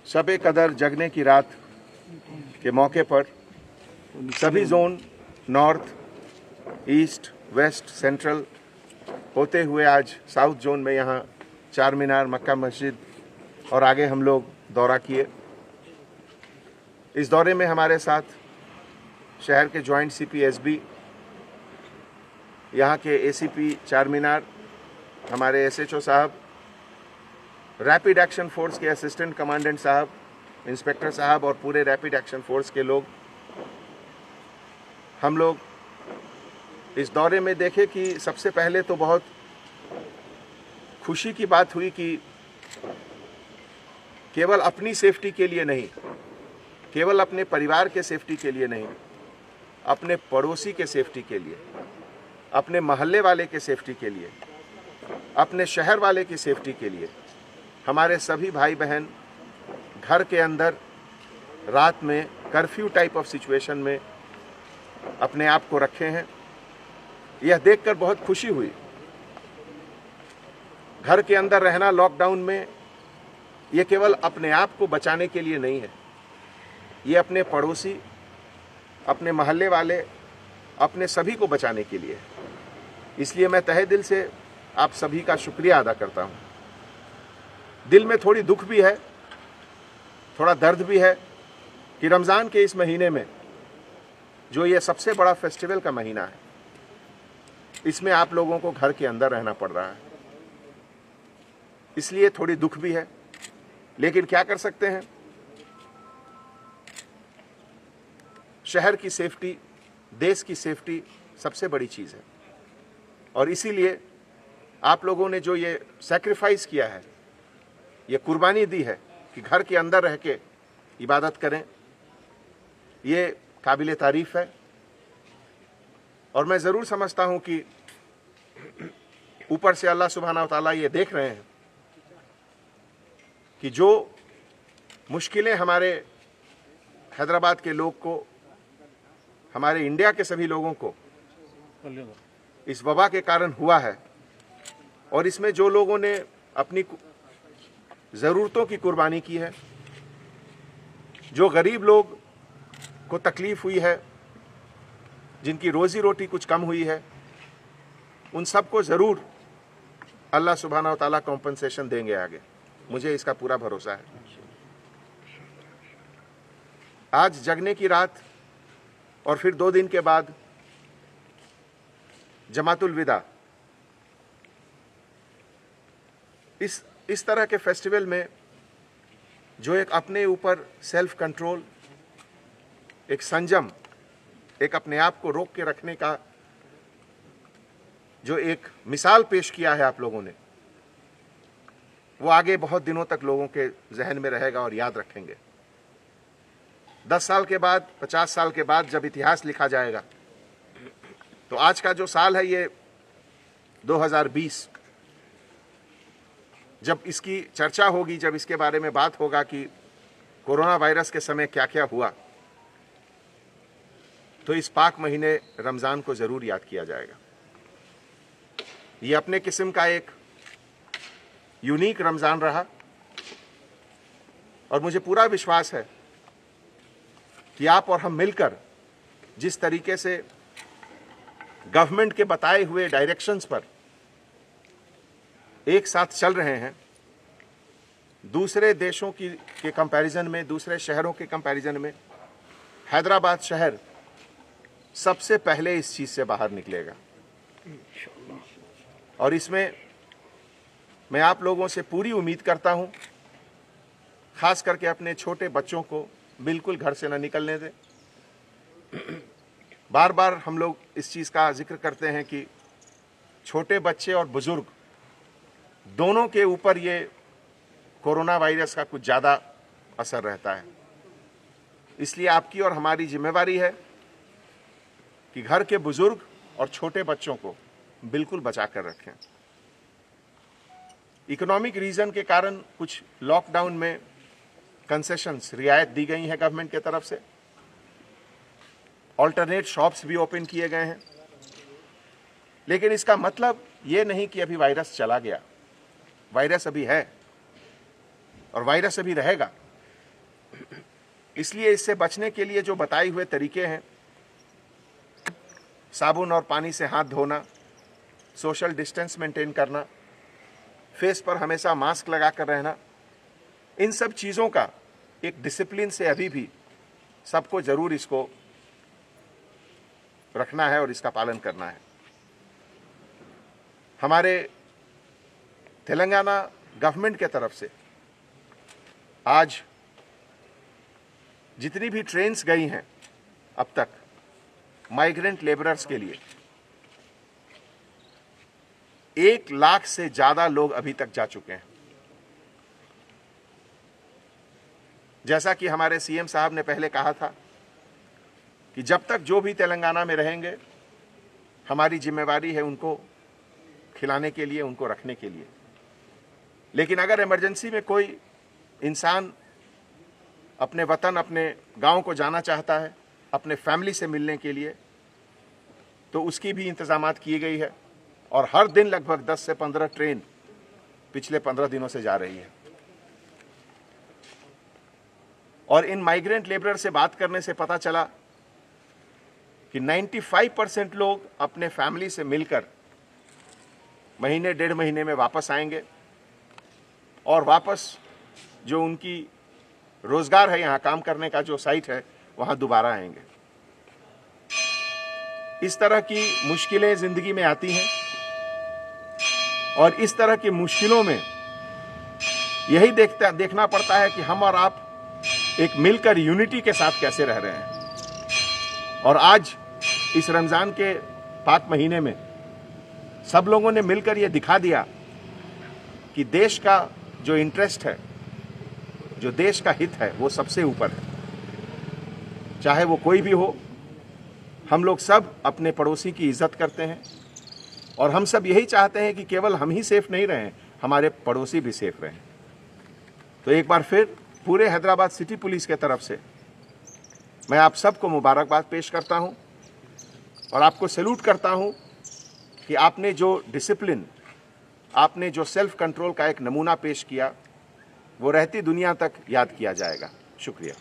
शब-ए कदर जगने की रात के मौके पर सभी zone north, east, west, central होते हुए आज साउथ जोन में यहाँ चार मीनार, मक्का मस्जिद और आगे हम लोग दौरा किए। इस दौरे में हमारे साथ शहर के जॉइंट सीपी एसबी, यहाँ के एसीपी चार मीनार, हमारे एसएचओ साहब, रैपिड एक्शन फोर्स के असिस्टेंट कमांडेंट साहब, इंस्पेक्टर साहब और पूरे रैपिड एक्शन फोर्स के लोग। हम लोग इस दौरे में देखे कि सबसे पहले तो बहुत खुशी की बात हुई कि केवल अपनी सेफ्टी के लिए नहीं, केवल अपने परिवार के सेफ्टी के लिए नहीं, अपने पड़ोसी के सेफ्टी के लिए, अपने मोहल्ले वाले के सेफ्टी के लिए, अपने शहर वाले की सेफ्टी के लिए हमारे सभी भाई बहन घर के अंदर रात में कर्फ्यू टाइप ऑफ सिचुएशन में अपने आप को रखे हैं। यह देखकर बहुत खुशी हुई। घर के अंदर रहना लॉकडाउन में यह केवल अपने आप को बचाने के लिए नहीं है, ये अपने पड़ोसी, अपने मोहल्ले वाले, अपने सभी को बचाने के लिए। इसलिए मैं तहे दिल से आप सभी का शुक्रिया अदा करता हूं। दिल में थोड़ी दुख भी है, थोड़ा दर्द भी है कि रमज़ान के इस महीने में जो ये सबसे बड़ा फेस्टिवल का महीना है, इसमें आप लोगों को घर के अंदर रहना पड़ रहा है। इसलिए थोड़ी दुख भी है, लेकिन क्या कर सकते हैं। शहर की सेफ्टी, देश की सेफ्टी सबसे बड़ी चीज़ है और इसीलिए आप लोगों ने जो ये सैक्रिफाइस किया है, ये कुर्बानी दी है कि घर के अंदर रह के इबादत करें, ये काबिले तारीफ है। और मैं ज़रूर समझता हूँ कि ऊपर से अल्लाह सुब्हाना व तआला ये देख रहे हैं कि जो मुश्किलें हमारे हैदराबाद के लोग को, हमारे इंडिया के सभी लोगों को इस वबा के कारण हुआ है, और इसमें जो लोगों ने अपनी ज़रूरतों की कुर्बानी की है, जो गरीब लोग को तकलीफ़ हुई है, जिनकी रोज़ी रोटी कुछ कम हुई है, उन सबको ज़रूर अल्लाह सुब्हाना व तआला कॉम्पनसेशन देंगे आगे। मुझे इसका पूरा भरोसा है। आज जगने की रात और फिर 2 दिन के बाद जमातुल विदा, इस तरह के फेस्टिवल में जो एक अपने ऊपर सेल्फ कंट्रोल, एक संयम, एक अपने आप को रोक के रखने का जो एक मिसाल पेश किया है आप लोगों ने, वो आगे बहुत दिनों तक लोगों के जहन में रहेगा और याद रखेंगे। 10 साल के बाद, 50 साल के बाद जब इतिहास लिखा जाएगा, तो आज का जो साल है ये 2020, जब इसकी चर्चा होगी, जब इसके बारे में बात होगा कि कोरोना वायरस के समय क्या क्या हुआ, तो इस पाक महीने रमज़ान को ज़रूर याद किया जाएगा। ये अपने किस्म का एक यूनिक रमज़ान रहा और मुझे पूरा विश्वास है कि आप और हम मिलकर जिस तरीके से गवर्नमेंट के बताए हुए डायरेक्शंस पर एक साथ चल रहे हैं, दूसरे देशों के कंपैरिजन में, दूसरे शहरों के कंपैरिजन में हैदराबाद शहर सबसे पहले इस चीज़ से बाहर निकलेगा। और इसमें मैं आप लोगों से पूरी उम्मीद करता हूं, खास करके अपने छोटे बच्चों को बिल्कुल घर से न निकलने दें। बार बार हम लोग इस चीज़ का जिक्र करते हैं कि छोटे बच्चे और बुजुर्ग दोनों के ऊपर ये कोरोना वायरस का कुछ ज़्यादा असर रहता है। इसलिए आपकी और हमारी जिम्मेवारी है कि घर के बुजुर्ग और छोटे बच्चों को बिल्कुल बचा कर रखें। इकोनॉमिक रीज़न के कारण कुछ लॉकडाउन में कंसेशंस, रियायत दी गई है गवर्नमेंट की तरफ से। ऑल्टरनेट शॉप्स भी ओपन किए गए हैं, लेकिन इसका मतलब ये नहीं कि अभी वायरस चला गया। वायरस अभी है और वायरस अभी रहेगा। इसलिए इससे बचने के लिए जो बताए हुए तरीके हैं, साबुन और पानी से हाथ धोना, सोशल डिस्टेंस मेंटेन करना, फेस पर हमेशा मास्क लगाकर रहना, इन सब चीज़ों का एक डिसिप्लिन से अभी भी सबको जरूर इसको रखना है और इसका पालन करना है। हमारे तेलंगाना गवर्नमेंट के तरफ से आज जितनी भी ट्रेन्स गई हैं अब तक माइग्रेंट लेबरर्स के लिए, 1 लाख से ज्यादा लोग अभी तक जा चुके हैं। जैसा कि हमारे सीएम साहब ने पहले कहा था कि जब तक जो भी तेलंगाना में रहेंगे, हमारी जिम्मेवारी है उनको खिलाने के लिए, उनको रखने के लिए। लेकिन अगर इमरजेंसी में कोई इंसान अपने वतन, अपने गांव को जाना चाहता है, अपने फैमिली से मिलने के लिए, तो उसकी भी इंतजामात की गई है और हर दिन लगभग 10 से 15 ट्रेन पिछले 15 दिनों से जा रही है। और इन माइग्रेंट लेबरर से बात करने से पता चला कि 95% लोग अपने फैमिली से मिलकर महीने 1.5 महीने में वापस आएंगे और वापस जो उनकी रोजगार है, यहाँ काम करने का जो साइट है, वहां दोबारा आएंगे। इस तरह की मुश्किलें जिंदगी में आती हैं और इस तरह की मुश्किलों में यही देखना पड़ता है कि हम और आप एक मिलकर यूनिटी के साथ कैसे रह रहे हैं। और आज इस रमजान के पाक महीने में सब लोगों ने मिलकर यह दिखा दिया कि देश का जो इंटरेस्ट है, जो देश का हित है, वो सबसे ऊपर है। चाहे वो कोई भी हो, हम लोग सब अपने पड़ोसी की इज्जत करते हैं और हम सब यही चाहते हैं कि केवल हम ही सेफ नहीं रहें, हमारे पड़ोसी भी सेफ रहें। तो एक बार फिर पूरे हैदराबाद सिटी पुलिस के तरफ से मैं आप सबको मुबारकबाद पेश करता हूं और आपको सैल्यूट करता हूं कि आपने जो डिसिप्लिन, आपने जो सेल्फ कंट्रोल का एक नमूना पेश किया, वो रहती दुनिया तक याद किया जाएगा। शुक्रिया।